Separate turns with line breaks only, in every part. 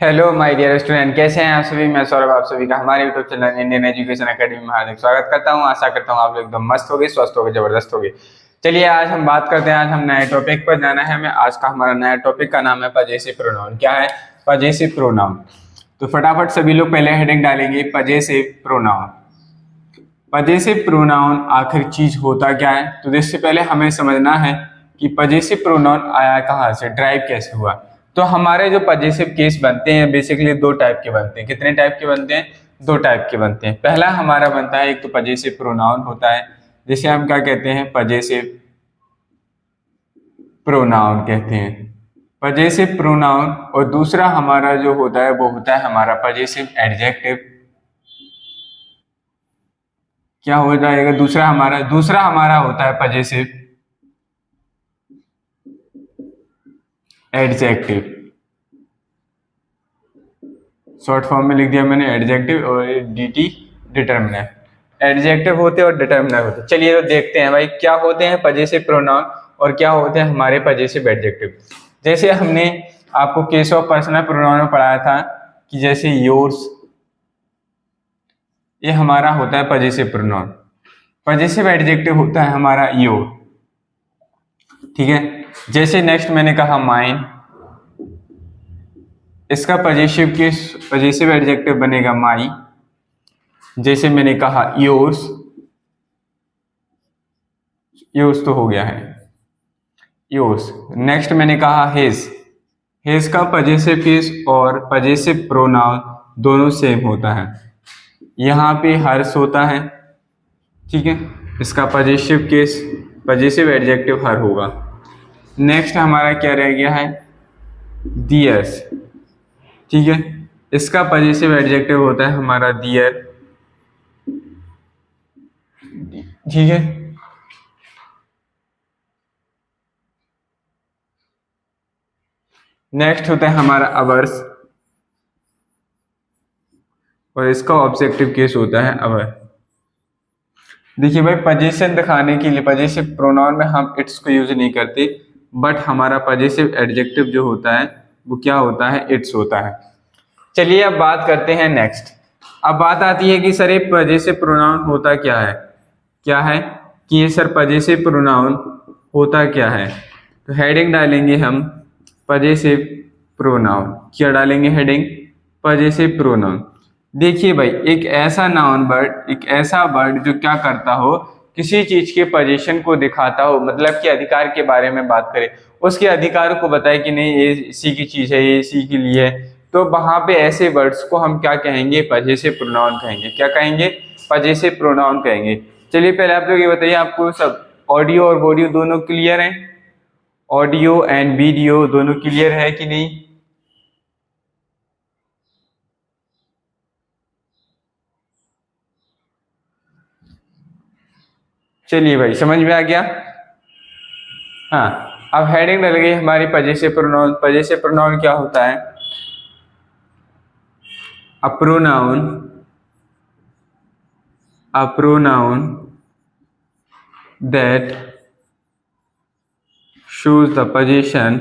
Hello my dear student, कैसे हैं आप सभी। मैं सौरभ आप सभी का हमारे YouTube channel Indian education academy में हार्दिक स्वागत करता हूं। आशा करता हूं आप लोग एकदम मस्त होगे, स्वस्थ होगे, जबरदस्त होगे। चलिए आज हम बात करते हैं। आज हम नए टॉपिक पर जाना है हमें। आज का हमारा नया टॉपिक का नाम है पजेसिव प्रोनाउन। क्या है? Possessive pronoun. तो फटाफट सभी लोग पहले हेडिंग डालेंगे, पजेसिव प्रोनाउन। पजेसिव प्रोनाउन आखिर चीज होता क्या है? तो इससे पहले हमें समझना है कि पजेसिव प्रोनाउन आया कहाँ से, ड्राइव कैसे हुआ। तो हमारे जो पजेसिव केस बनते हैं बेसिकली दो टाइप के बनते हैं। कितने टाइप के बनते हैं? दो टाइप के बनते हैं। पहला हमारा बनता है, एक तो पजेसिव प्रोनाउन होता है जिसे हम क्या कहते हैं, पजेसिव प्रोनाउन कहते हैं, पजेसिव प्रोनाउन। और दूसरा हमारा जो होता है वो होता है हमारा पजेसिव एडजेक्टिव। क्या हो जाएगा? दूसरा हमारा होता है पजेसिव एडजेक्टिव। शॉर्ट फॉर्म में लिख दिया मैंने एडजेक्टिव और डीटी डिटर्मिनर। एडजेक्टिव होते और डिटर्मिनर होते। चलिए तो देखते हैं भाई क्या होते हैं पजेसिव प्रोनाउन और क्या होते हैं हमारे पजेसिव एडजेक्टिव। जैसे हमने आपको केस ऑफ पर्सनल प्रोनाउन में पढ़ाया था कि जैसे योर्स, ये हमारा होता है पजेसिव प्रोनाउन। पजेसिव एडजेक्टिव होता है हमारा योर। ठीक है। जैसे नेक्स्ट मैंने कहा माइन, इसका पजेसिव एडजेक्टिव बनेगा माई। जैसे मैंने कहा योर्स, योर्स तो हो गया है योर्स। नेक्स्ट मैंने कहा हिज, हिज का पजेसिव केस और पजेसिव प्रोनाउन दोनों सेम होता है। यहाँ पे हर्ष होता है, ठीक है, इसका पजेसिव केस, पजेसिव एडजेक्टिव हर होगा। नेक्स्ट हमारा क्या रह गया है? दियर्स, ठीक है, इसका पजेसिव एडजेक्टिव होता है हमारा दियर। ठीक है। नेक्स्ट होता है हमारा अवर्स और इसका ऑब्जेक्टिव केस होता है अवर। देखिए भाई, पोजीशन दिखाने के लिए पजेसिव प्रोनाउन में हम इट्स को यूज नहीं करते, बट हमारा पजेसिव एडजेक्टिव जो होता है वो क्या होता है? इट्स होता है। चलिए अब बात करते हैं नेक्स्ट। अब बात आती है कि सर ये पजेसिव प्रोनाउन होता क्या है? क्या है कि ये सर पजेसिव प्रोनाउन होता क्या है? तो हेडिंग डालेंगे हम पजेसिव प्रोनाउन। क्या डालेंगे हेडिंग? Possessive pronoun. देखिए भाई, एक ऐसा नाउन वर्ड, एक ऐसा वर्ड जो क्या करता हो, किसी चीज के पोजीशन को दिखाता हो, मतलब कि अधिकार के बारे में बात करे, उसके अधिकार को बताए कि नहीं ये इसी की चीज है, ये इसी के लिए है। तो वहां पे ऐसे वर्ड्स को हम क्या कहेंगे? पजेसिव प्रोनाउन कहेंगे। क्या कहेंगे? पजेसिव प्रोनाउन कहेंगे। चलिए पहले आप लोग ये बताइए, आपको सब ऑडियो और वीडियो दोनों क्लियर है? ऑडियो एंड वीडियो दोनों क्लियर है कि नहीं? चलिए भाई, समझ में आ गया। हाँ, अब हेडिंग डल गई हमारी पजेसिव प्रोनाउन। पजेसिव प्रोनाउन क्या होता है? A pronoun, a pronoun that shows the position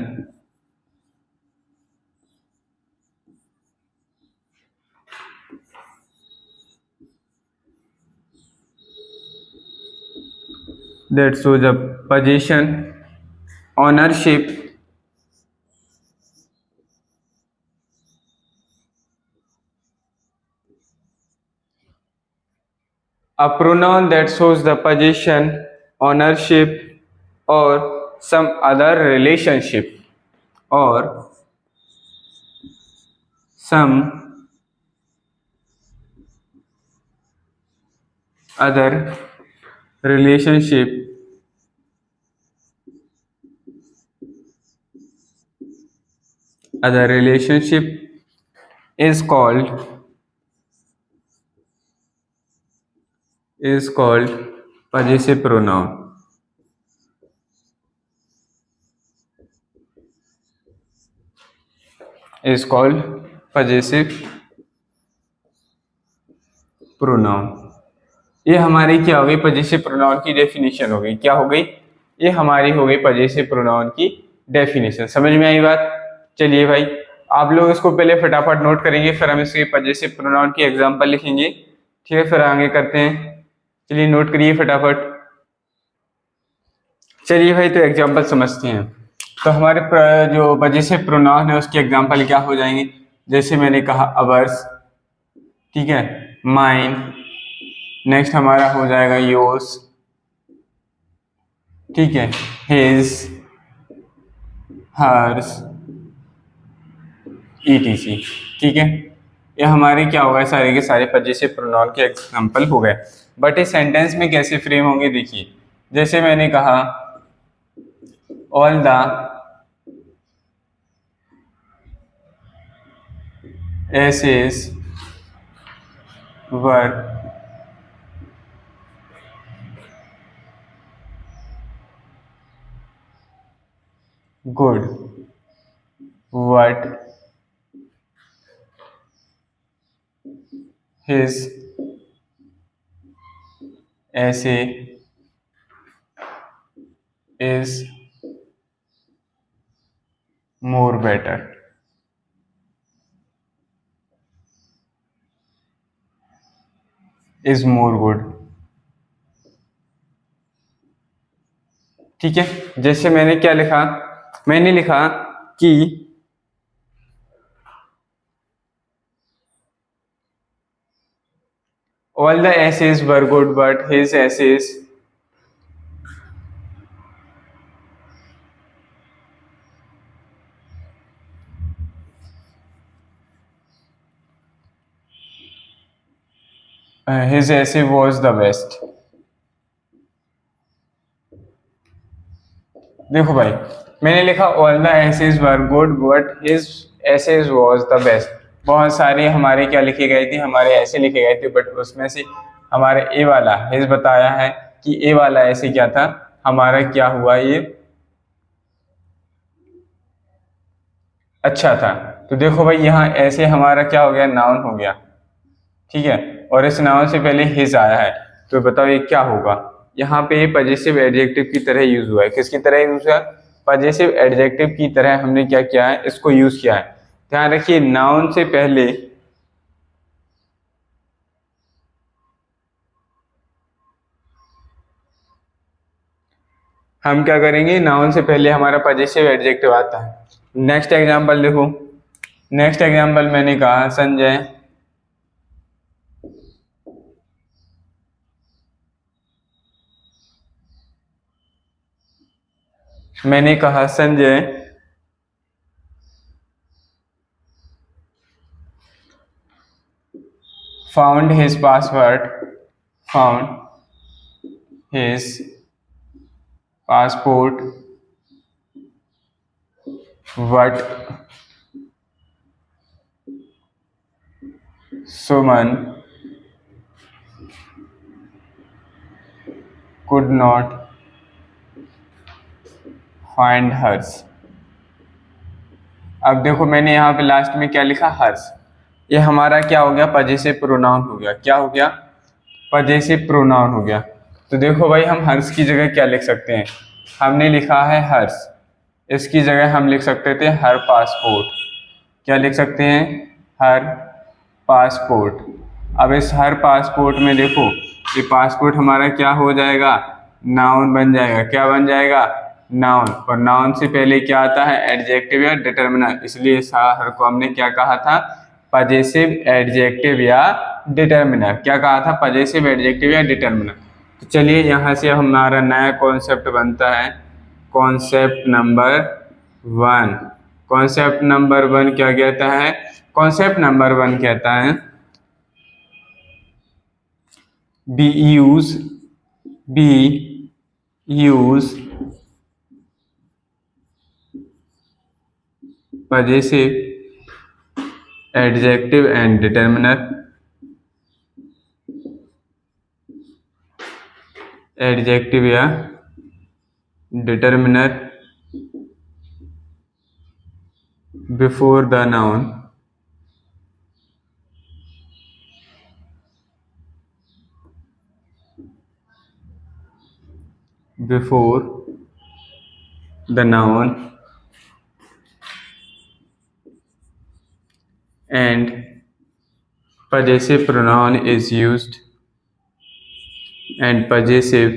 that shows the position, ownership, a pronoun that shows the position, ownership or some other relationship or some other relationship is called possessive pronoun. Is called possessive pronoun. ये हमारी क्या हो गई? Possessive pronoun की definition हो गई। क्या हो गई? ये हमारी हो गई पजेसिव प्रोनाउन की डेफिनेशन। समझ में आई बात? चलिए भाई, आप लोग इसको पहले फटाफट नोट करेंगे, फिर हम इसके पजेसिव प्रोनाउन की एग्जांपल लिखेंगे। ठीक है, फिर आगे करते हैं। चलिए नोट करिए फटाफट। चलिए भाई, तो एग्जांपल समझते हैं। तो हमारे जो पजेसिव प्रोनाउन है उसके एग्जांपल क्या हो जाएंगे, जैसे मैंने कहा अवर्स, ठीक है, माइन, नेक्स्ट हमारा हो जाएगा योर्स, ठीक है, हिज, हर्स, ईटीसी। ठीक है, ये हमारे क्या होगा, सारे के सारे पजेसिव प्रोनाउन के एग्जांपल हो गए। बट इस सेंटेंस में कैसे फ्रेम होंगे, देखिए जैसे मैंने कहा all the essays were good, what his essay is more better, is more good। ठीक है, जैसे मैंने क्या लिखा, मैंने लिखा कि all the essays were good but his essays his essay was the best। देखो भाई, मैंने लिखा all the essays were good but his essays was the best. बहुत सारे हमारे क्या लिखे गए थे, हमारे ऐसे लिखे गए थे, बट उसमें से हमारे ए वाला हिज बताया है कि ए वाला ऐसे क्या था, हमारा क्या हुआ, ये अच्छा था। तो देखो भाई, यहाँ ऐसे हमारा क्या हो गया, नाउन हो गया। ठीक है, और इस नाउन से पहले हिज आया है, तो बताओ ये क्या होगा। यहाँ पे पजेसिव एडजेक्टिव की तरह यूज हुआ है। किसकी तरह यूज हुआ है, पजेसिव एडजेक्टिव की तरह हमने क्या किया है, इसको यूज किया है। ध्यान रखिए, नाउन से पहले हम क्या करेंगे, नाउन से पहले हमारा पजेसिव एडजेक्टिव आता है। नेक्स्ट एग्जांपल देखो, नेक्स्ट एग्जांपल मैंने कहा संजय मैंने कहा Sanjay found his password, found his passport but Suman could not find hers। अब देखो, मैंने यहाँ पे लास्ट में क्या लिखा, हर्स। ये हमारा क्या हो गया, पजेसिव प्रोनाउन हो गया। क्या हो गया, पजेसिव प्रोनाउन हो गया। तो देखो भाई, हम हर्स की जगह क्या लिख सकते हैं, हमने लिखा है हर्स, इसकी जगह हम लिख सकते थे हर पासपोर्ट। क्या लिख सकते हैं, हर पासपोर्ट। अब इस हर पासपोर्ट में देखो, ये पासपोर्ट हमारा क्या हो जाएगा, नाउन बन जाएगा। क्या बन जाएगा, नाउन। और नाउन से पहले क्या आता है, एडजेक्टिव या डिटर्मिनर, इसलिए इस हर को हमने क्या कहा था, पजेसिव एडजेक्टिव या डिटर्मिनर। क्या कहा था, पजेसिव एडजेक्टिव या डिटर्मिनर। तो चलिए, यहाँ से हमारा नया कॉन्सेप्ट बनता है, कॉन्सेप्ट नंबर 1। कॉन्सेप्ट नंबर 1 क्या कहता है, कॉन्सेप्ट नंबर 1 कहता है be use possessive adjective and determiner, adjective या determiner before the noun, before the noun and possessive pronoun is used and possessive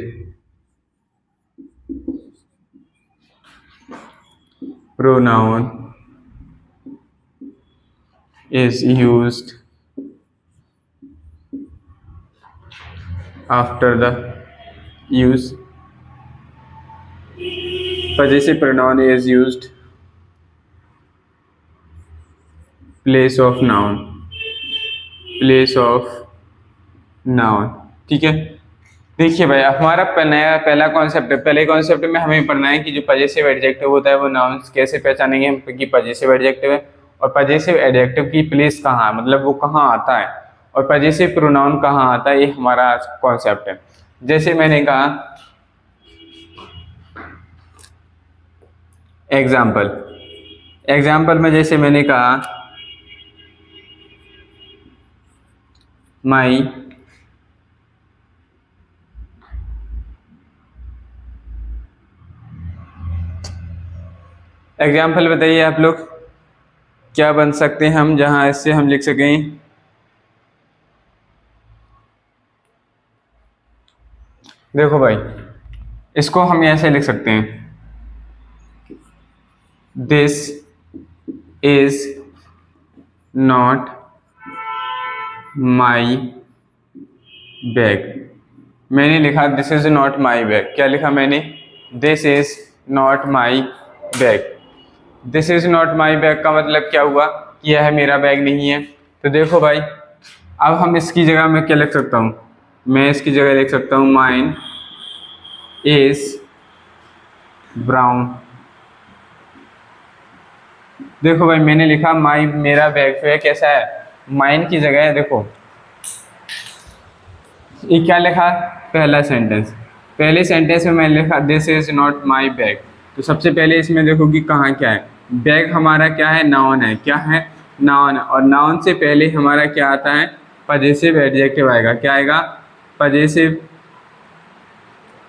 pronoun is used after the use. Possessive pronoun is used place of noun, place of noun। ठीक है, देखिए भाई हमारा पहला concept है। पहले concept में हमें पढ़ना है कि जो पजेसिव एडजेक्टिव होता है वो नाउन कैसे पहचानेंगे हम कि पजेसिव एडजेक्टिव है, और पजेसिव एडजेक्टिव की प्लेस कहाँ है, मतलब वो कहाँ आता है, और पजेसिव प्रोनाउन कहाँ आता है, ये हमारा कॉन्सेप्ट है। जैसे मैंने कहा एग्जाम्पल में जैसे मैंने कहा माई एग्जाम्पल बताइए आप लोग क्या बन सकते हैं हम, जहां इससे हम लिख सकें। देखो भाई इसको हम ऐसे लिख सकते हैं, this is not my bag. मैंने लिखा this is not my bag. क्या लिखा मैंने? This is not my bag. This is not my bag का मतलब क्या हुआ कि यह मेरा बैग नहीं है। तो देखो भाई अब हम इसकी जगह मैं क्या लिख सकता हूँ, मैं इसकी जगह लिख सकता हूँ माइन इज ब्राउन। देखो भाई मैंने लिखा माई, मेरा बैग जो है कैसा है, माइन की जगह है। देखो ये क्या लिखा, पहला सेंटेंस, पहले सेंटेंस में मैंने लिखा this is not my bag. तो सबसे पहले इसमें देखो कि कहाँ क्या है, बैग हमारा क्या है, नाउन है। क्या है? नाउन। और नाउन से पहले हमारा क्या आता है, पजेसिव एडजेक्टिव आएगा। क्या आएगा? Possessive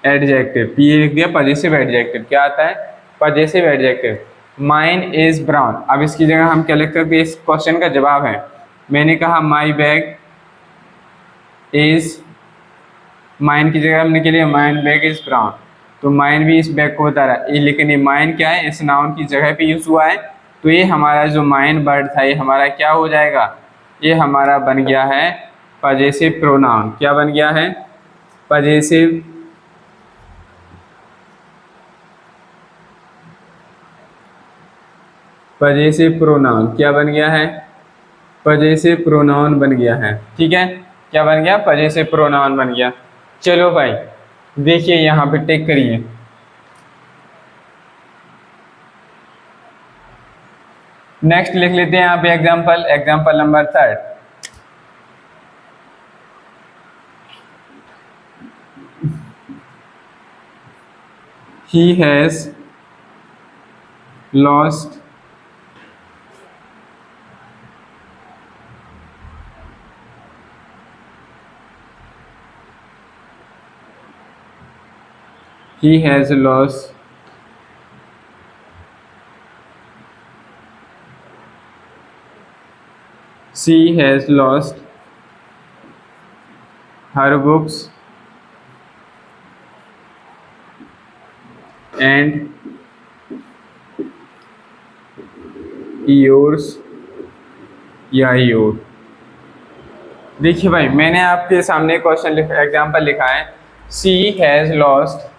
adjective. ये लिख दिया पजेसिव एडजेक्टिव। क्या आता है? Possessive adjective. Mine is brown. अब इसकी जगह हम क्या लिख सकते हैं, इस क्वेश्चन का जवाब है। मैंने कहा माई बैग इज, माइन की जगह हमने के लिए माइन बैग इज ब्राउन, तो माइन भी इस बैग को बता रहा है, लेकिन ये माइन क्या है, इस नाउन की जगह पे यूज हुआ है। तो ये हमारा जो माइन वर्ड था ये हमारा क्या हो जाएगा, ये हमारा बन गया है पजेसिव प्रोनाउन। क्या बन गया है? Possessive possessive pronoun. क्या बन गया है? पजेसिव प्रोनाउन बन गया है। ठीक है, क्या बन गया? पजेसिव प्रोनाउन बन गया। चलो भाई देखिए यहाँ पे टेक करिए, नेक्स्ट लिख लेते हैं यहाँ पे example number 3। He has lost he has lost she has lost her books and yours या योर। देखिए भाई मैंने आपके सामने क्वेश्चन एग्जाम्पल लिखा है, she has lost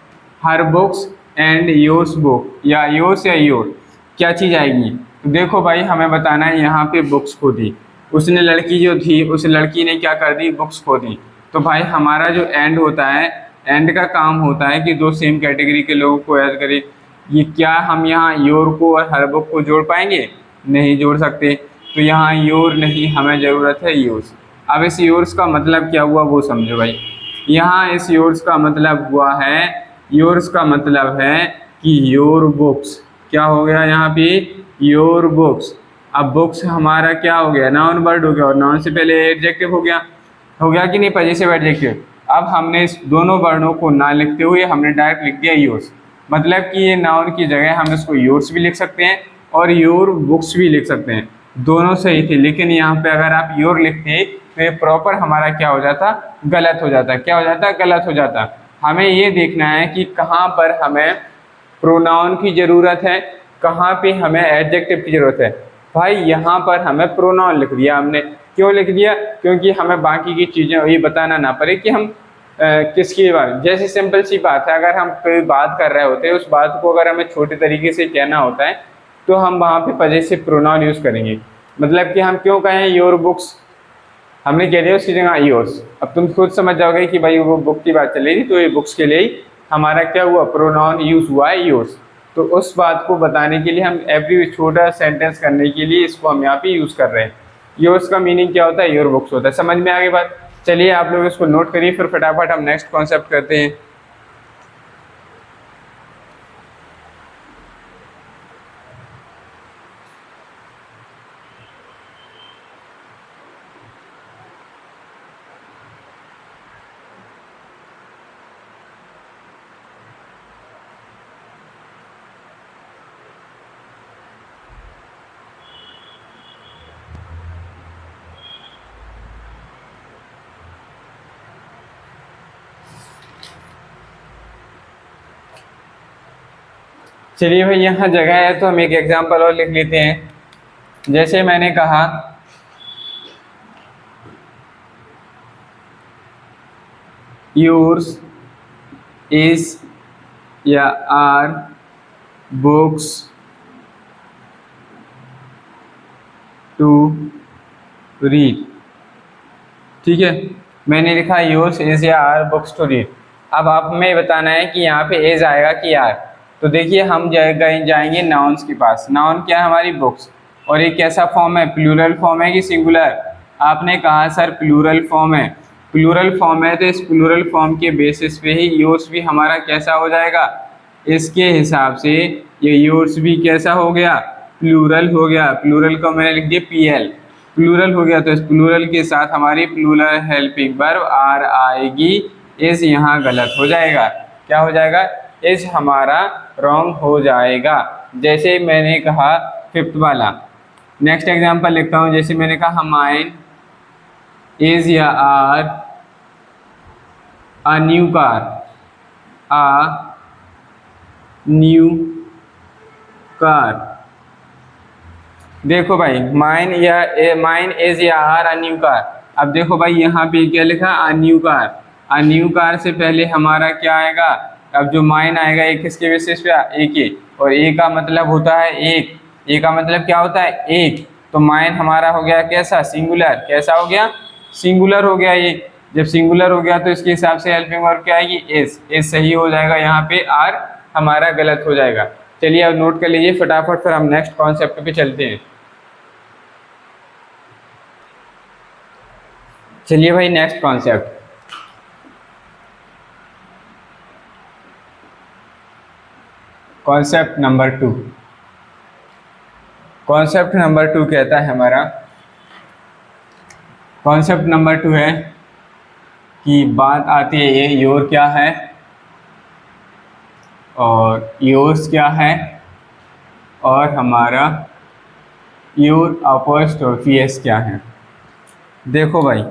her books and yours book, या योर्स या योर, क्या चीज़ आएगी? तो देखो भाई हमें बताना है, यहाँ पे बुक्स खो दी उसने, लड़की जो थी उस लड़की ने क्या कर दी, बुक्स खो दी। तो भाई हमारा जो एंड होता है, एंड का काम होता है कि दो सेम कैटेगरी के लोगों को ऐड करें। ये क्या हम यहाँ योर को और हर बुक को जोड़ पाएंगे? नहीं जोड़ सकते। तो यहाँ योर नहीं, हमें ज़रूरत है योर्स। अब इस योर्स का मतलब क्या हुआ वो समझो भाई। यहाँ इस योर्स का मतलब हुआ है, योर्स का मतलब है कि योर बुक्स। क्या हो गया यहाँ पे? Your books. अब बुक्स हमारा क्या हो गया, नाउन वर्ड हो गया, और नाउन से पहले एडजेक्टिव हो गया कि नहीं, पजेसिव एडजेक्टिव। अब हमने इस दोनों वर्णों को ना लिखते हुए हमने डायरेक्ट लिख दिया योर्स, मतलब कि ये नाउन की जगह हम इसको योर्स भी लिख सकते हैं और योर बुक्स भी लिख सकते हैं। दोनों सही थे, लेकिन यहाँ पे अगर आप योर लिखते तो ये प्रॉपर हमारा क्या हो जाता, गलत हो जाता। क्या हो जाता, गलत हो जाता। हमें ये देखना है कि कहाँ पर हमें प्रोनाउन की ज़रूरत है, कहाँ पे हमें एडजेक्टिव की ज़रूरत है। भाई यहाँ पर हमें प्रोनाउन लिख दिया हमने। क्यों लिख दिया? क्योंकि हमें बाकी की चीज़ें ये बताना ना पड़े कि हम किसकी बात। जैसे सिंपल सी बात है, अगर हम कोई बात कर रहे होते हैं, उस बात को अगर हमें छोटे तरीके से कहना होता है तो हम वहाँ पे पजेसिव प्रोनाउन यूज़ करेंगे। मतलब कि हम क्यों कहें योर बुक्स, हमने कह दिया उसकी जगह योर्स। अब तुम खुद समझ जाओगे कि भाई वो बुक की बात चलेगी, तो ये बुक्स के लिए ही हमारा क्या हुआ, प्रोनाउन यूज़ हुआ है योर्स। तो उस बात को बताने के लिए हम एवरी छोटा सेंटेंस करने के लिए इसको हम यहाँ पे यूज़ कर रहे हैं। योर्स का मीनिंग क्या होता है, योर बुक्स होता है। समझ में आ गई बात? चलिए आप लोग इसको नोट करिए, फिर फटाफट हम नेक्स्ट कॉन्सेप्ट करते हैं। चलिए भाई, यहाँ जगह है तो हम एक एग्जांपल और लिख लेते हैं। जैसे मैंने कहा योर्स इज या आर बुक्स टू रीड। ठीक है, मैंने लिखा योर्स इज या आर बुक्स टू रीड। अब आप हमें बताना है कि यहाँ पे इज आएगा कि आर। तो देखिए हम जाएंगे नाउन्स के पास। नाउन क्या है, हमारी बुक्स। और ये कैसा फॉर्म है, प्लूरल फॉर्म है कि सिंगुलर? आपने कहा सर प्लूरल फॉर्म है। प्लूरल फॉर्म है तो इस प्लूरल फॉर्म के बेसिस पे ही योर्स भी हमारा कैसा हो जाएगा, इसके हिसाब से ये योर्स भी कैसा हो गया, प्लूरल हो गया। प्लूरल को मैंने लिख दिया PL, प्लूरल हो गया। तो इस प्लूरल के साथ हमारी प्लूरल हेल्पिंग वर्ब आर आएगी। इस यहाँ गलत हो जाएगा। क्या हो जाएगा, इस हमारा रॉन्ग हो जाएगा। जैसे मैंने कहा फिफ्थ वाला, नेक्स्ट एग्जांपल लिखता हूँ। जैसे मैंने कहा माइन इज या are a new car, a new car. देखो भाई माइन इज या आर अ न्यू कार। अब देखो भाई यहाँ पे क्या लिखा, a new car. A new car से पहले हमारा क्या आएगा, अब जो माइन आएगा एक किसके बेसिस पे, ए के। और ए का मतलब होता है एक, ए का मतलब क्या होता है, एक। तो माइन हमारा हो गया कैसा, सिंगुलर। कैसा हो गया, सिंगुलर हो गया। ये जब सिंगुलर हो गया तो इसके हिसाब से हेल्पिंग वर्ब क्या आएगी, इज सही हो जाएगा। यहाँ पे आर हमारा गलत हो जाएगा। चलिए अब नोट कर लीजिए फटाफट, फिर हम नेक्स्ट कॉन्सेप्ट पे चलते हैं। चलिए भाई next concept, concept number 2। Concept number 2 कहता है हमारा, कॉन्सेप्ट नंबर 2 है कि बात आती है ये योर क्या है और योर्स क्या है और हमारा योर अपॉस्ट्रोफी एस क्या है। देखो भाई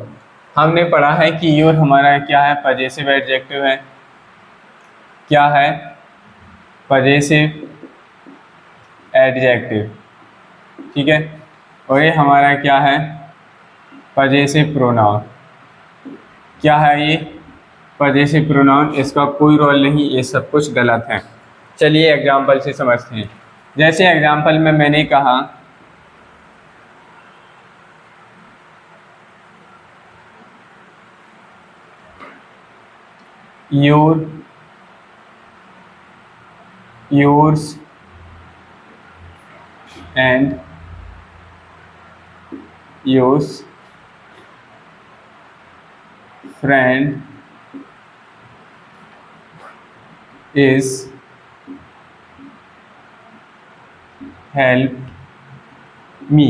हमने पढ़ा है कि योर हमारा क्या है, पजेसिव एडजेक्टिव है। क्या है, पजेसिव एडजेक्टिव। ठीक है, और ये हमारा क्या है, पजेसिव प्रोनाउन। क्या है ये, पजेसिव प्रोनाउन। इसका कोई रोल नहीं, ये सब कुछ गलत है। चलिए एग्जाम्पल से समझते हैं। जैसे एग्जाम्पल में मैंने कहा yours and yours friend is help me।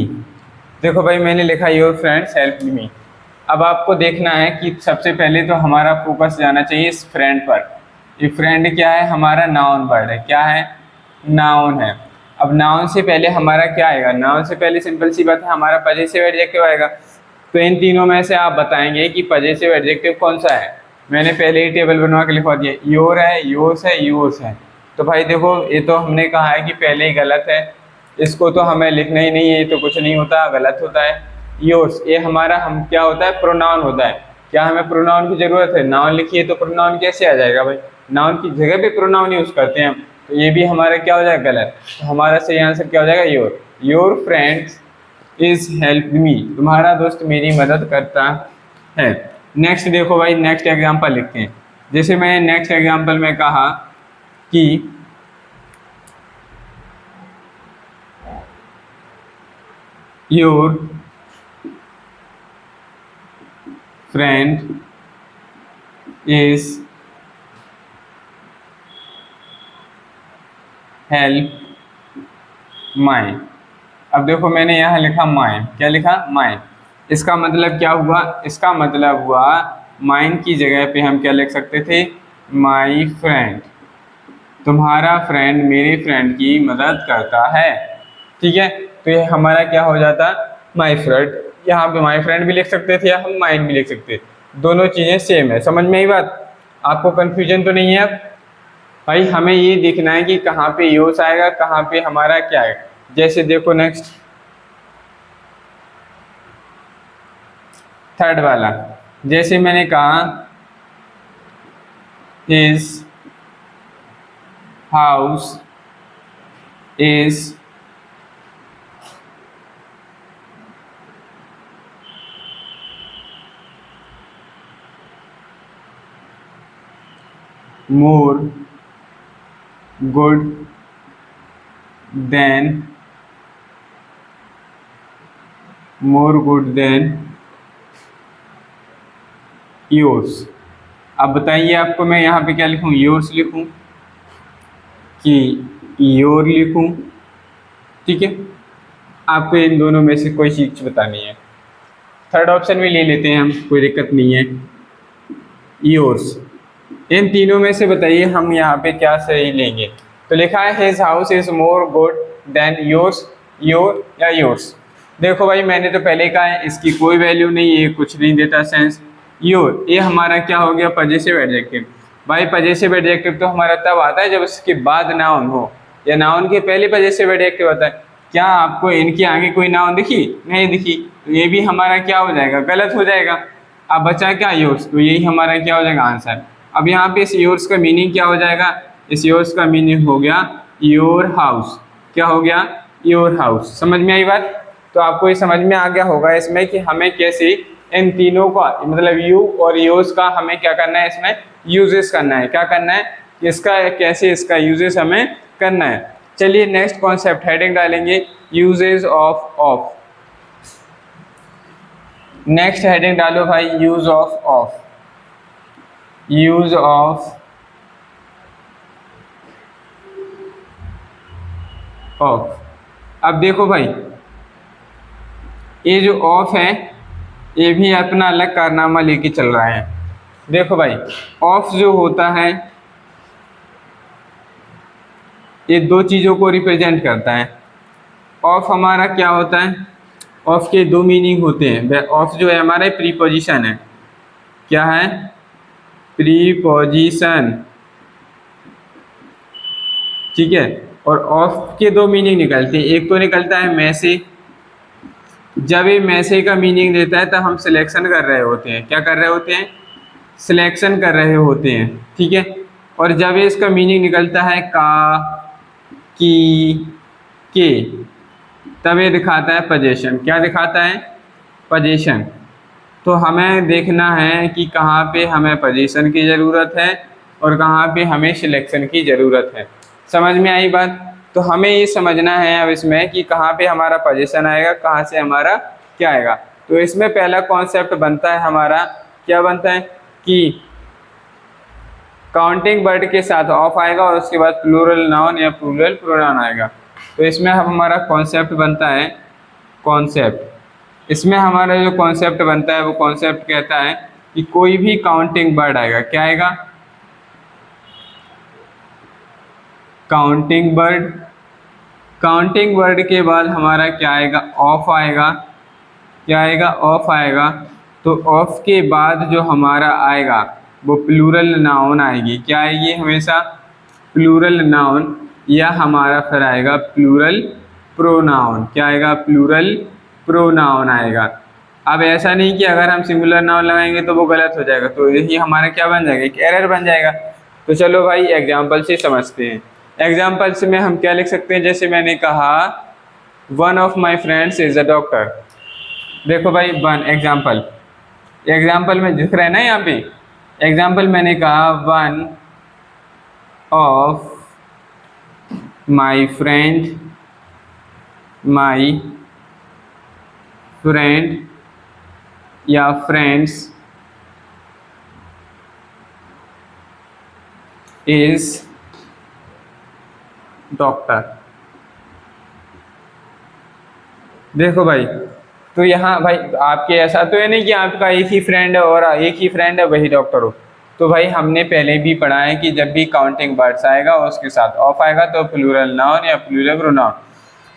देखो भाई मैंने लिखा योर फ्रेंड्स हेल्प मी। अब आपको देखना है कि सबसे पहले तो हमारा फोकस जाना चाहिए इस फ्रेंड पर। ये फ्रेंड क्या है, हमारा नाउन वर्ड है। क्या है, नाउन है। अब नाउन से पहले हमारा क्या आएगा, नाउन से पहले सिंपल सी बात है हमारा पजेसिव एडजेक्टिव आएगा। तो इन तीनों में से आप बताएंगे कि पजेसिव एडजेक्टिव कौन सा है। मैंने पहले ही टेबल बनवा के लिखवा दिया, योर है, योर्स है, योर्स है। तो भाई देखो ये तो हमने कहा है कि पहले ही गलत है, इसको तो हमें लिखना ही नहीं है, ये तो कुछ नहीं होता, गलत होता है। योर्स ये हमारा हम क्या होता है, प्रोनाउन होता है। क्या हमें प्रोनाउन की जरूरत है, नाउन लिखिए तो प्रोनाउन कैसे आ जाएगा भाई, नाउन की जगह पे प्रोनाउन यूज करते हैं हम, तो ये भी हमारा क्या हो जाएगा, गलत। तो हमारा सही आंसर क्या हो जाएगा, your. Your friends is help me, तुम्हारा दोस्त मेरी मदद करता है। नेक्स्ट देखो भाई, नेक्स्ट एग्जाम्पल लिखते हैं। जैसे मैं नेक्स्ट एग्जाम्पल में कहा कि your friend is help my. अब देखो मैंने यहाँ लिखा माइन, क्या लिखा, माइन। इसका मतलब क्या हुआ, इसका मतलब हुआ माइन की जगह पे हम क्या लिख सकते थे, माई फ्रेंड, तुम्हारा फ्रेंड मेरे फ्रेंड की मदद करता है। ठीक है, तो ये हमारा क्या हो जाता, माई फ्रेंड। यहाँ पे माई फ्रेंड भी लिख सकते थे या हम माइन भी लिख सकते, दोनों चीज़ें सेम है। समझ में आई बात, आपको कन्फ्यूजन तो नहीं है। अब भाई हमें ये देखना है कि कहाँ पे योर्स आएगा, कहाँ पे हमारा क्या है। जैसे देखो नेक्स्ट थर्ड वाला, जैसे मैंने कहा his house is more good than, more good than yours. अब बताइए आपको मैं यहाँ पे क्या लिखूँ, योर्स लिखूँ कि योर लिखूँ। ठीक है, आपको इन दोनों में से कोई चीज बतानी है। थर्ड ऑप्शन में ले लेते हैं हम, कोई दिक्कत नहीं है, योर्स। इन तीनों में से बताइए हम यहाँ पे क्या सही लेंगे। तो लिखा है his house is more good than yours, your या योर्स। देखो भाई मैंने तो पहले कहा है इसकी कोई वैल्यू नहीं है, कुछ नहीं देता सेंस। योर ये हमारा क्या हो गया, पजेसिव एडजेक्टिव। भाई पजेसिव एडजेक्टिव तो हमारा तब आता है जब इसके बाद नाउन हो, या नाउन के पहले पजेसिव एडजेक्टिव आता है। क्या आपको इनके आगे कोई नाउन दिखी, नहीं दिखी, तो ये भी हमारा क्या हो जाएगा, गलत हो जाएगा। अब बचा क्या, योर्स, तो यही हमारा क्या हो जाएगा आंसर। अब यहाँ पे इस योर्स का मीनिंग क्या हो जाएगा, इस योर्स का मीनिंग हो गया योर हाउस। क्या हो गया, योर हाउस। समझ में आई बात, तो आपको ये समझ में आ गया होगा इसमें कि हमें कैसे इन तीनों का मतलब यू और योर्स का हमें क्या करना है, इसमें यूजेस करना है। क्या करना है, इसका कैसे इसका यूजेस हमें करना है। चलिए नेक्स्ट कॉन्सेप्ट हेडिंग डालेंगे, यूजेस ऑफ। नेक्स्ट हेडिंग डालो भाई, यूज ऑफ। यूज ऑफ अब देखो भाई ये जो ऑफ है ये भी अपना अलग कारनामा लेके चल रहा है। देखो भाई ऑफ जो होता है ये दो चीज़ों को रिप्रेजेंट करता है। ऑफ हमारा क्या होता है, ऑफ के दो मीनिंग होते हैं। ऑफ जो है हमारा प्रीपोजिशन है, क्या है, प्रीपोजिशन। ठीक है, और ऑफ के दो मीनिंग निकलते हैं, एक तो निकलता है मैसे। जब ये मैसे का मीनिंग देता है तब हम सिलेक्शन कर रहे होते हैं, क्या कर रहे होते हैं, सिलेक्शन कर रहे होते हैं। ठीक है, और जब ये इसका मीनिंग निकलता है का, की, के, तब ये दिखाता है पोजीशन। क्या दिखाता है, पोजीशन। तो हमें देखना है कि कहाँ पे हमें पोजीशन की ज़रूरत है और कहाँ पे हमें सिलेक्शन की ज़रूरत है। समझ में आई बात, तो हमें ये समझना है अब इसमें कि कहाँ पे हमारा पोजीशन आएगा, कहाँ से हमारा क्या आएगा। तो इसमें पहला कॉन्सेप्ट बनता है हमारा, क्या बनता है कि काउंटिंग वर्ड के साथ ऑफ आएगा और उसके बाद प्लूरल नाउन या प्लूरल प्रोनाउन आएगा। तो इसमें हमारा कॉन्सेप्ट बनता है, कॉन्सेप्ट। इसमें हमारा जो कॉन्सेप्ट बनता है वो कॉन्सेप्ट कहता है कि कोई भी काउंटिंग वर्ड आएगा, क्या आएगा, काउंटिंग वर्ड, काउंटिंग वर्ड के बाद हमारा क्या आएगा, ऑफ आएगा। क्या आएगा, ऑफ आएगा। तो ऑफ के बाद जो हमारा आएगा वो प्लूरल नाउन आएगी। क्या आएगी, हमेशा प्लूरल नाउन, या हमारा फिर आएगा प्लूरल प्रोनाउन। क्या आएगा, प्लूरल प्रोनाउन आएगा। अब ऐसा नहीं कि अगर हम सिंगुलर नाउन लगाएंगे तो वो गलत हो जाएगा, तो यही हमारा क्या बन जाएगा, एक एरर बन जाएगा। तो चलो भाई एग्जाम्पल से समझते हैं। एग्जाम्पल्स में हम क्या लिख सकते हैं, जैसे मैंने कहा one of my friends is a doctor. देखो भाई वन एग्जाम्पल, एग्जाम्पल में दिख रहा है ना यहाँ पे, एग्जाम्पल मैंने कहा वन ऑफ माई फ्रेंड या फ्रेंड्स इज डॉक्टर। देखो भाई, तो यहाँ भाई आपके ऐसा तो है नहीं कि आपका एक ही फ्रेंड है और एक ही फ्रेंड है वही डॉक्टर हो। तो भाई हमने पहले भी पढ़ा है कि जब भी काउंटिंग वर्ड्स आएगा उसके साथ ऑफ आएगा तो प्लूरल नाउन या प्लूरल प्रोनाउन।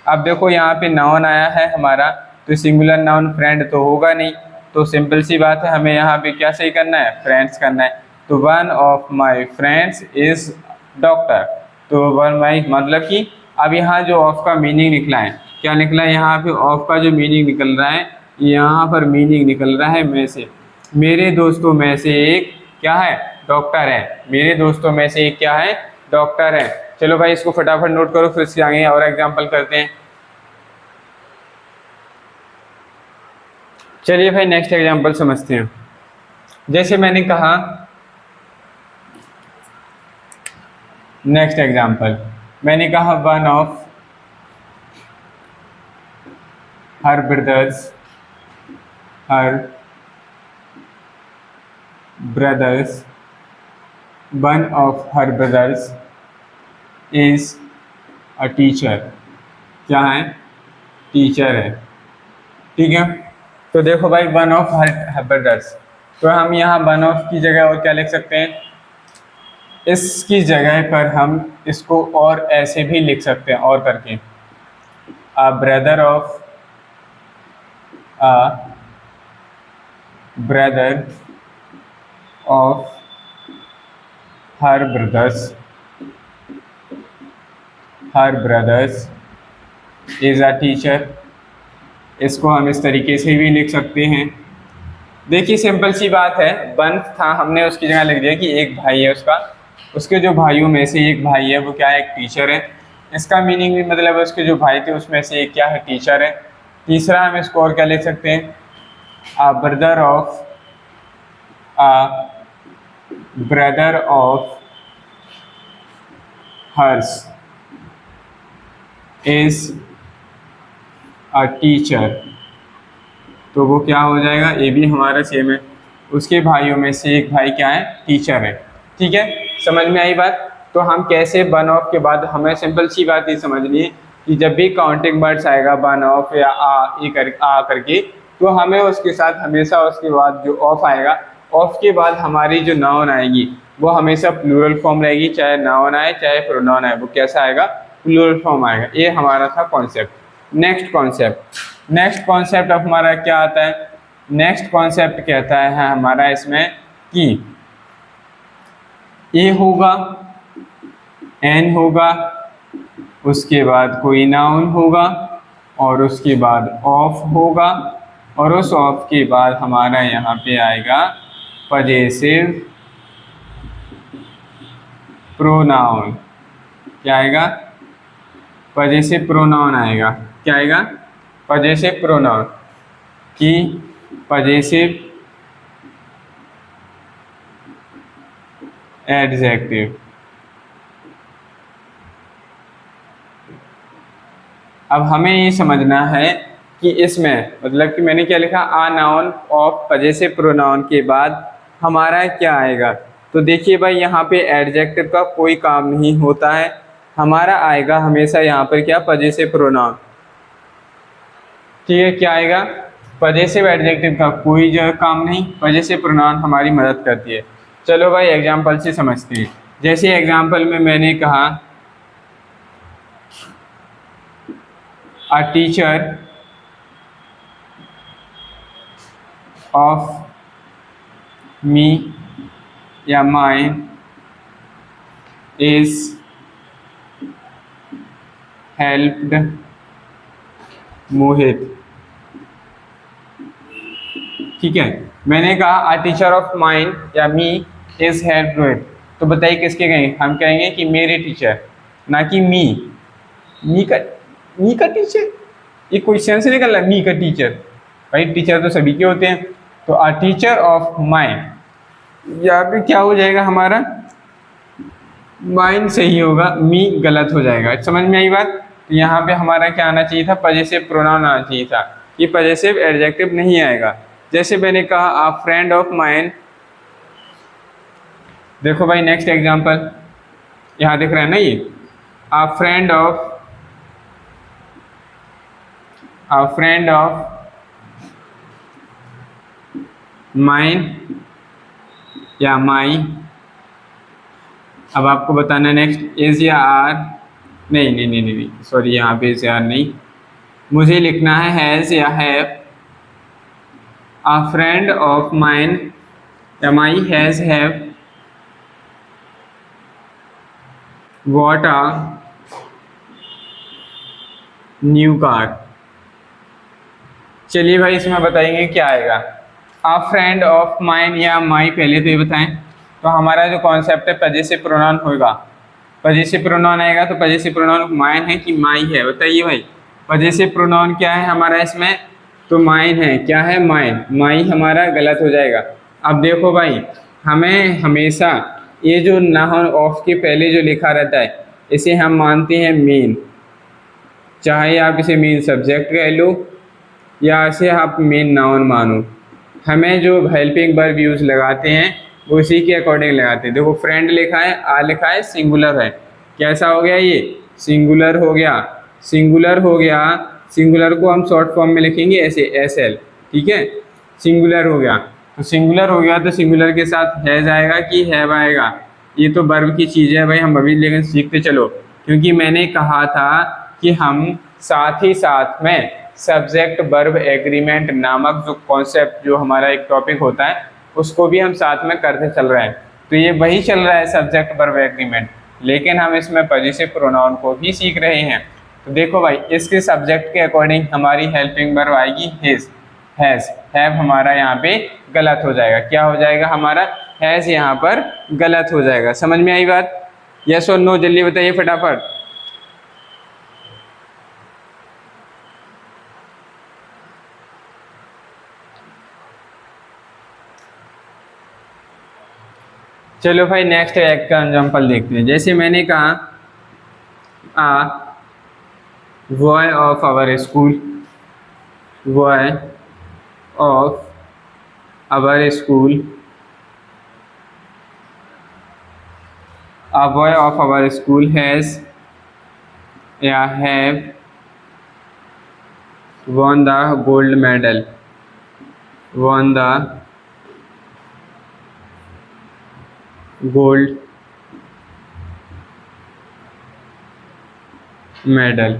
अब देखो यहाँ पे नाउन आया है हमारा, तो सिंगुलर नाउन फ्रेंड तो होगा नहीं, तो सिंपल सी बात है हमें यहाँ पे क्या सही करना है, फ्रेंड्स करना है। तो one of my friends is doctor. तो वन माई मतलब कि अब यहाँ जो ऑफ का मीनिंग निकला है, क्या निकला है यहाँ पे, ऑफ का जो मीनिंग निकल रहा है, यहाँ पर मीनिंग निकल रहा है में से। मेरे दोस्तों में से एक क्या है, डॉक्टर है। मेरे दोस्तों में से एक क्या है, डॉक्टर है। चलो भाई इसको फटाफट नोट करो, फिर से आगे और एग्जांपल करते हैं। चलिए भाई नेक्स्ट एग्जांपल समझते हैं। जैसे मैंने कहा नेक्स्ट एग्जांपल, मैंने कहा one of her brothers one of her brothers is a teacher. क्या है, टीचर है। ठीक है, तो देखो भाई वन ऑफ हर ब्रदर्स, तो हम यहाँ वन ऑफ की जगह और क्या लिख सकते हैं, इसकी जगह पर हम इसको और ऐसे भी लिख सकते हैं और करके, अ brother of her brothers is a teacher. इसको हम इस तरीके से भी लिख सकते हैं। देखिए सिंपल सी बात है, वन था हमने उसकी जगह लिख दिया कि एक भाई है उसका, उसके जो भाइयों में से एक भाई है वो क्या है, एक टीचर है। इसका मीनिंग भी मतलब उसके जो भाई थे उसमें से एक क्या है, टीचर है। तीसरा हम इसको और क्या लिख सकते हैं, a brother of hers is a teacher. तो वो क्या हो जाएगा, ये भी हमारा सेम है, उसके भाइयों में से एक भाई क्या है, टीचर है। ठीक है, समझ में आई बात। तो हम कैसे वन ऑफ के बाद, हमें सिंपल सी बात ये समझनी है कि जब भी काउंटिंग वर्ड्स आएगा वन ऑफ या आ करके, तो हमें उसके साथ हमेशा उसके बाद जो ऑफ आएगा, ऑफ के बाद हमारी जो नाउन आएगी वो हमेशा प्लूरल फॉर्म रहेगी, चाहे नाउन आए चाहे प्रोनाउन आए, वो कैसा आएगा, प्लूरल फॉर्म आएगा। ये हमारा था कॉन्सेप्ट। नेक्स्ट कॉन्सेप्ट अब हमारा क्या आता है, नेक्स्ट कॉन्सेप्ट कहता है हमारा इसमें कि ए होगा, एन होगा, उसके बाद कोई नाउन होगा और उसके बाद ऑफ होगा, और उस ऑफ के बाद हमारा यहाँ पे आएगा पजेसिव प्रोनाउन। क्या आएगा, पजेसिव प्रोनाउन आएगा। क्या आएगा, पजेसिव प्रोनाउन की पजेसिव एडजेक्टिव। अब हमें ये समझना है कि इसमें मतलब कि मैंने क्या लिखा, a noun of possessive pronoun के बाद हमारा क्या आएगा। तो देखिए भाई यहाँ पे एडजेक्टिव का कोई काम नहीं होता है, हमारा आएगा हमेशा यहाँ पर क्या, पजेसिव प्रोनाउन। ठीक है, क्या आएगा, पजेसिव एडजेक्टिव का कोई जो काम नहीं, पजेसिव प्रोनाउन हमारी मदद करती है। चलो भाई एग्जाम्पल से समझते हैं। जैसे एग्जाम्पल में मैंने कहा अ टीचर ऑफ मी या माइन इज हेल्प्ड मोहित। ठीक है, मैंने कहा अ टीचर ऑफ माइन या मी इज हेल्प्ड मोहित, तो बताइए किसके कहेंगे? हम कहेंगे कि मेरे टीचर, ना कि मी। मी का टीचर, ये कोई सेंस निकल रहा है? मी का टीचर, भाई टीचर तो सभी के होते हैं। तो अ टीचर ऑफ माइन, यहाँ पे क्या हो जाएगा हमारा? माइन सही होगा, मी गलत हो जाएगा। समझ में आई बात? तो यहाँ पे हमारा क्या आना चाहिए था? पजेसिव प्रोनाउन आना चाहिए था। ये पजेसिव एडजेक्टिव नहीं आएगा। जैसे मैंने कहा अ फ्रेंड ऑफ माइन, देखो भाई नेक्स्ट एग्जांपल यहाँ दिख रहा है ना, ये अ फ्रेंड ऑफ माइन या माई। अब आपको बताना नेक्स्ट इज या आर, नहीं, सॉरी, यहाँ पे इज या आर नहीं, मुझे लिखना है हैज़ या have. A friend of mine या my has have bought a new car. चलिए भाई इसमें बताएंगे क्या आएगा। अ फ्रेंड ऑफ माइन या माई, पहले तो ये बताएं, तो हमारा जो कॉन्सेप्ट है पजेसिव प्रोनाउन होगा। पजेसिव प्रोनाउन आएगा तो पजेसिव प्रोनाउन माइन है कि माई है? बताइए भाई, पजेसिव प्रोनाउन क्या है हमारा इसमें? तो माइन है। क्या है? माइन। माई हमारा गलत हो जाएगा। अब देखो भाई, हमें हमेशा ये जो नाउन ऑफ के पहले जो लिखा रहता है इसे हम मानते हैं मेन, चाहे आप इसे मेन सब्जेक्ट कह लो या इसे आप मेन नाउन मानो। हमें जो हेल्पिंग वर्ब यूज लगाते हैं वो उसी के अकॉर्डिंग लगाते हैं। देखो फ्रेंड लिखा है, आ लिखा है, सिंगुलर है, कैसा हो गया? ये सिंगुलर हो गया। सिंगुलर हो गया, सिंगुलर को हम शॉर्ट फॉर्म में लिखेंगे ऐसे, एस एल। ठीक है, सिंगुलर हो गया। तो सिंगुलर हो गया तो सिंगुलर के साथ हैज़ आएगा कि हैव आएगा? ये तो वर्ब की चीज़ है भाई, हम अभी लेकिन सीखते चलो, क्योंकि मैंने कहा था कि हम साथ ही साथ में सब्जेक्ट वर्ब एग्रीमेंट नामक जो कॉन्सेप्ट, जो हमारा एक टॉपिक होता है, उसको भी हम साथ में करते चल रहे हैं। तो ये वही चल रहा है सब्जेक्ट वर्ब एग्रीमेंट, लेकिन हम इसमें पजेसिव प्रोनाउन को भी सीख रहे हैं। तो देखो भाई, इसके सब्जेक्ट के अकॉर्डिंग हमारी हेल्पिंग वर्ब आएगी हिज, हैज़। हैव हमारा यहाँ पे गलत हो जाएगा। क्या हो जाएगा हमारा? हैज़ यहाँ पर गलत हो जाएगा। समझ में आई बात? यस और नो जल्दी बताइए फटाफट। चलो भाई नेक्स्ट एक का एग्जाम्पल देखते हैं। जैसे मैंने कहा a boy of our school, boy of our school, a boy of our school has या have won the gold medal, won the gold medal।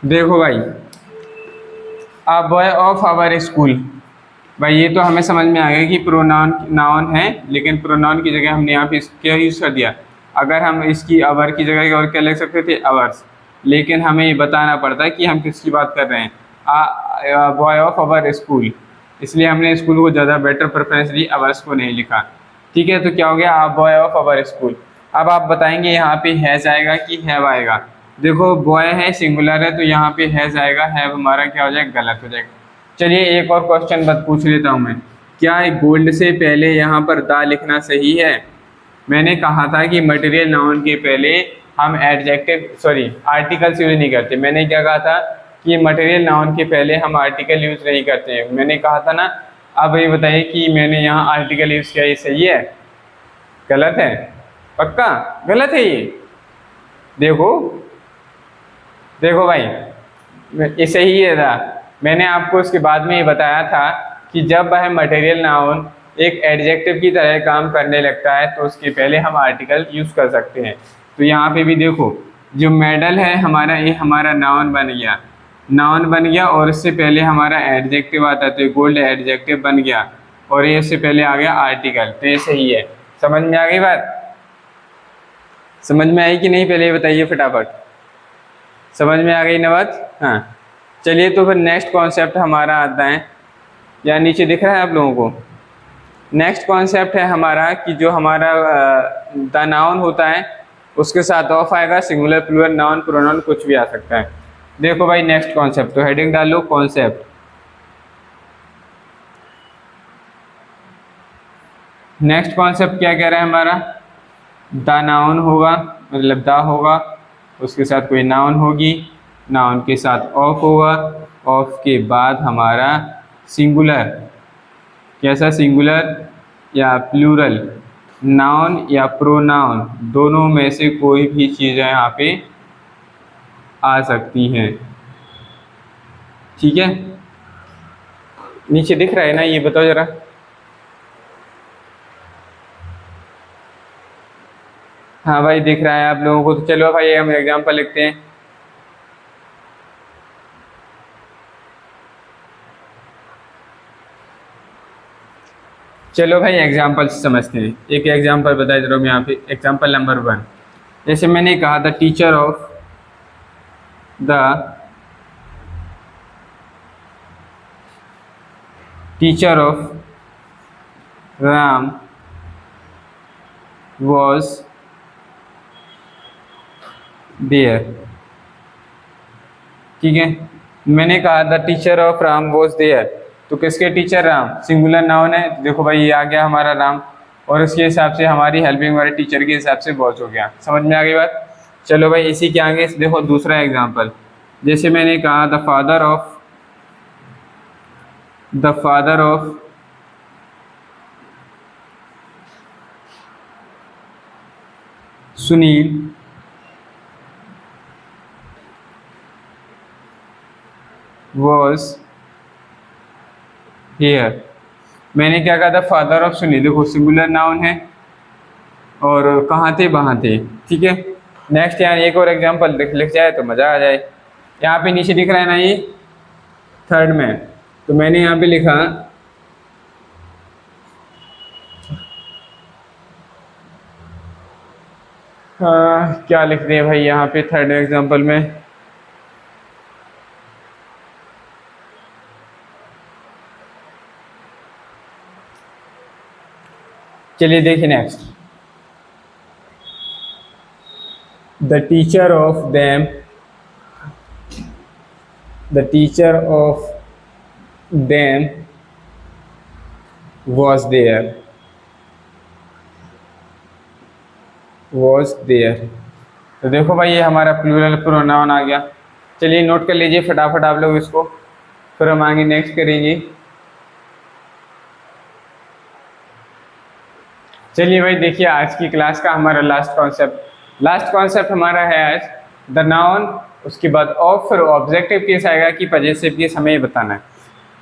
देखो भाई, a boy of our school, भाई ये तो हमें समझ में आ गया कि प्रोनाउन नाउन है, लेकिन प्रोनाउन की जगह हमने यहाँ पे क्या यूज़ कर दिया? अगर हम इसकी अवर की जगह और क्या लिख सकते थे? अवर्स। लेकिन हमें ये बताना पड़ता है कि हम किसकी बात कर रहे हैं, बॉय ऑफ आवर स्कूल, इसलिए हमने स्कूल को ज़्यादा बेटर प्रेफरेंस दी, अवर्स को नहीं लिखा। ठीक है, तो क्या हो गया? A boy of our school. अब आप बताएंगे यहाँ पे हैज़ आएगा कि हैव आएगा? देखो बॉय है, सिंगुलर है, तो यहाँ पे हैज़ आएगा, हैव हमारा क्या हो जाएगा? गलत हो जाएगा। चलिए एक और क्वेश्चन बस पूछ लेता हूँ मैं, क्या गोल्ड से पहले यहाँ पर दा लिखना सही है? मैंने कहा था कि मटेरियल नाउन के पहले हम आर्टिकल्स यूज नहीं करते। मैंने क्या कहा था कि मटेरियल नाउन के पहले हम आर्टिकल यूज नहीं करते हैं, मैंने कहा था ना। अब ये बताइए कि मैंने यहाँ आर्टिकल यूज किया, ये सही है गलत है? पक्का गलत है ये? देखो भाई, ये सही है था। मैंने आपको उसके बाद में ये बताया था कि जब वह मटेरियल नाउन एक एडजेक्टिव की तरह काम करने लगता है तो उसके पहले हम आर्टिकल यूज कर सकते हैं। तो यहाँ पे भी देखो, जो मेडल है हमारा, ये हमारा नाउन बन गया, नाउन बन गया और इससे पहले हमारा एडजेक्टिव आता है, तो गोल्ड एडजेक्टिव बन गया और ये इससे पहले आ गया आर्टिकल, तो ये सही है। समझ में आ गई बात? समझ में आई कि नहीं, पहले ये बताइए फटाफट। समझ में आ गई ना बात? हाँ, चलिए तो फिर नेक्स्ट कॉन्सेप्ट हमारा आता है, या नीचे दिख रहा है आप लोगों को? नेक्स्ट कॉन्सेप्ट है हमारा कि जो हमारा द नाउन होता है उसके साथ ऑफ आएगा, सिंगुलर प्लूरल नाउन प्रोनाउन कुछ भी आ सकता है। देखो भाई नेक्स्ट कॉन्सेप्ट, तो हेडिंग डालो कॉन्सेप्ट। नेक्स्ट कॉन्सेप्ट क्या कह रहा है हमारा? द नाउन होगा, मतलब द होगा, उसके साथ कोई नाउन होगी, नाउन के साथ ऑफ होगा, ऑफ के बाद हमारा सिंगुलर, कैसा सिंगुलर या प्लूरल, नाउन या प्रोनाउन, दोनों में से कोई भी चीज़ें यहाँ पे आ सकती हैं। ठीक है, नीचे दिख रहा है ना, ये बताओ जरा। हाँ भाई दिख रहा है आप लोगों को, तो चलो भाई हम एग्जांपल लिखते हैं। चलो भाई एग्जांपल समझते हैं। एक एग्जांपल बताए जरा मैं यहाँ पे, एग्जांपल नंबर 1, जैसे मैंने कहा the teacher of Ram was there। ठीक है, मैंने कहा the teacher of Ram was there, तो किसके टीचर? राम, सिंगुलर नाउन है, देखो भाई ये आ गया हमारा राम, और उसके हिसाब से हमारी हेल्पिंग वाले टीचर के हिसाब से वॉच हो गया। समझ में आ गई बात? चलो भाई इसी के आगे देखो दूसरा एग्जांपल, जैसे मैंने कहा the father of Sunil was here। मैंने क्या कहा था? फादर ऑफ सुनील, देखो सिंगुलर नाउन है और कहाँ थे? वहाँ थे। ठीक है, नेक्स्ट यहाँ एक और एग्जांपल लिख जाए तो मज़ा आ जाए। यहाँ पे नीचे दिख रहा है ना ये थर्ड में, तो मैंने यहाँ पे लिखा क्या लिख दिया भाई यहाँ पे थर्ड एग्जांपल में? चलिए देखिए next, the teacher of them was there। तो देखो भाई ये हमारा प्लूरल प्रोनाउन आ गया। चलिए नोट कर लीजिए फटाफट आप लोग इसको, फिर हम आगे नेक्स्ट करेंगे। चलिए भाई देखिए आज की क्लास का हमारा लास्ट कॉन्सेप्ट हमारा है आज द नाउन, उसके बाद ऑफ, फिर ऑब्जेक्टिव केस आएगा कि पजेसिव केस हमें बताना है।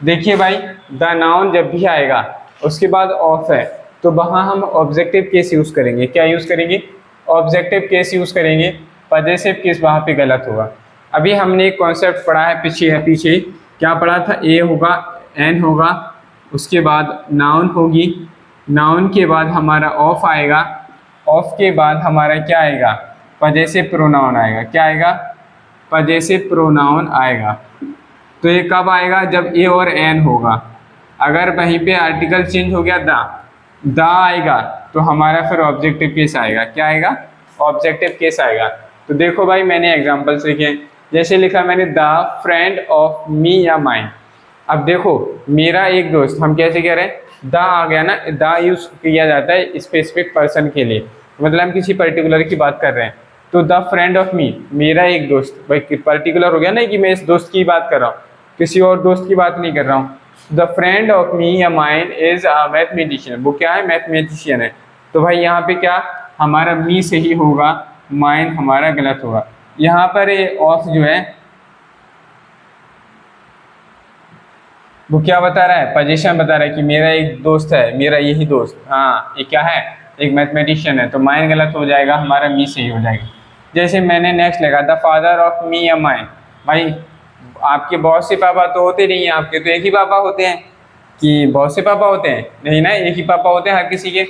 देखिए भाई द नाउन जब भी आएगा उसके बाद ऑफ है, तो वहाँ हम ऑब्जेक्टिव केस यूज़ करेंगे। क्या यूज़ करेंगे? ऑब्जेक्टिव केस यूज़ करेंगे। पजेसिव केस वहाँ पे गलत होगा। अभी हमने एक कॉन्सेप्ट पढ़ा है पीछे क्या पढ़ा था? ए होगा, एन होगा, उसके बाद नाउन होगी, नाउन के बाद हमारा ऑफ आएगा, ऑफ के बाद हमारा क्या आएगा? पजेसिव प्रोनाउन आएगा। क्या आएगा? पजेसिव प्रोनाउन आएगा। तो ये कब आएगा? जब ए और एन होगा। अगर वहीं पे आर्टिकल चेंज हो गया द आएगा तो हमारा फिर ऑब्जेक्टिव केस आएगा। क्या आएगा? ऑब्जेक्टिव केस आएगा। तो देखो भाई मैंने एग्जांपल्स लिखे, जैसे लिखा मैंने द फ्रेंड ऑफ मी या माइन। अब देखो मेरा एक दोस्त, हम कैसे कह रहे हैं? द आ गया ना, द यूज किया जाता है स्पेसिफिक पर्सन के लिए, मतलब हम किसी पर्टिकुलर की बात कर रहे हैं। तो द फ्रेंड ऑफ मी, मेरा एक दोस्त, भाई पर्टिकुलर हो गया ना कि मैं इस दोस्त की बात कर रहा हूँ, किसी और दोस्त की बात नहीं कर रहा हूँ। द फ्रेंड ऑफ मी या माइन इज अ मैथमेटिशियन, वो क्या है? मैथमेटिशियन है। तो भाई यहाँ पे क्या हमारा मी सही होगा, माइन हमारा गलत होगा। यहाँ पर ये ऑफ जो है वो क्या बता रहा है? पोजीशन बता रहा है कि मेरा एक दोस्त है, मेरा यही दोस्त, हाँ ये क्या है? एक मैथमेटिशियन है। तो माइन गलत हो जाएगा, हमारा मी सही हो जाएगा। जैसे मैंने नेक्स्ट लगा द फादर ऑफ मी या माइन, भाई आपके बहुत से पापा तो होते नहीं हैं, आपके तो एक ही पापा होते हैं कि बहुत से पापा होते हैं? नहीं ना, एक ही पापा होते हैं हर किसी के।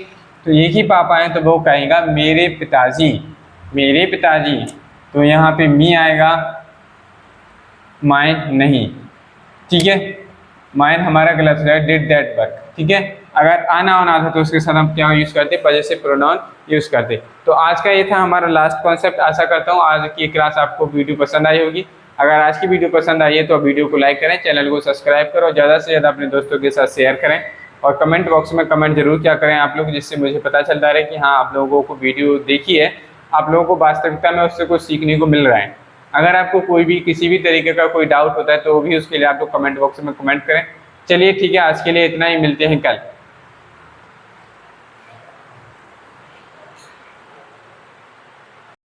तो एक ही पापा हैं तो वो कहेगा मेरे पिताजी, मेरे पिताजी। तो यहाँ पे मी आएगा, माइन नहीं, ठीक है। माइन हमारा गलत हो जाएगा, डिड दैट वर्क, ठीक है। अगर आना होना था तो उसके साथ हम क्या यूज़ करते? पजेसिव प्रोनाउन यूज़ करते। तो आज का ये था हमारा लास्ट कॉन्सेप्ट। आशा करता हूँ आज की क्लास आपको वीडियो पसंद आई होगी। अगर आज की वीडियो पसंद आई है तो वीडियो को लाइक करें, चैनल को सब्सक्राइब करो, ज़्यादा से ज़्यादा अपने दोस्तों के साथ शेयर करें और कमेंट बॉक्स में कमेंट जरूर क्या करें आप लोग, जिससे मुझे पता चलता रहे कि हाँ आप लोगों को वीडियो देखी है, आप लोगों को वास्तविकता में उससे कुछ सीखने को मिल रहा है। अगर आपको कोई भी किसी भी तरीके का कोई डाउट होता है तो भी उसके लिए आप लोग कमेंट बॉक्स में कमेंट करें। चलिए ठीक है, आज के लिए इतना ही, मिलते हैं कल।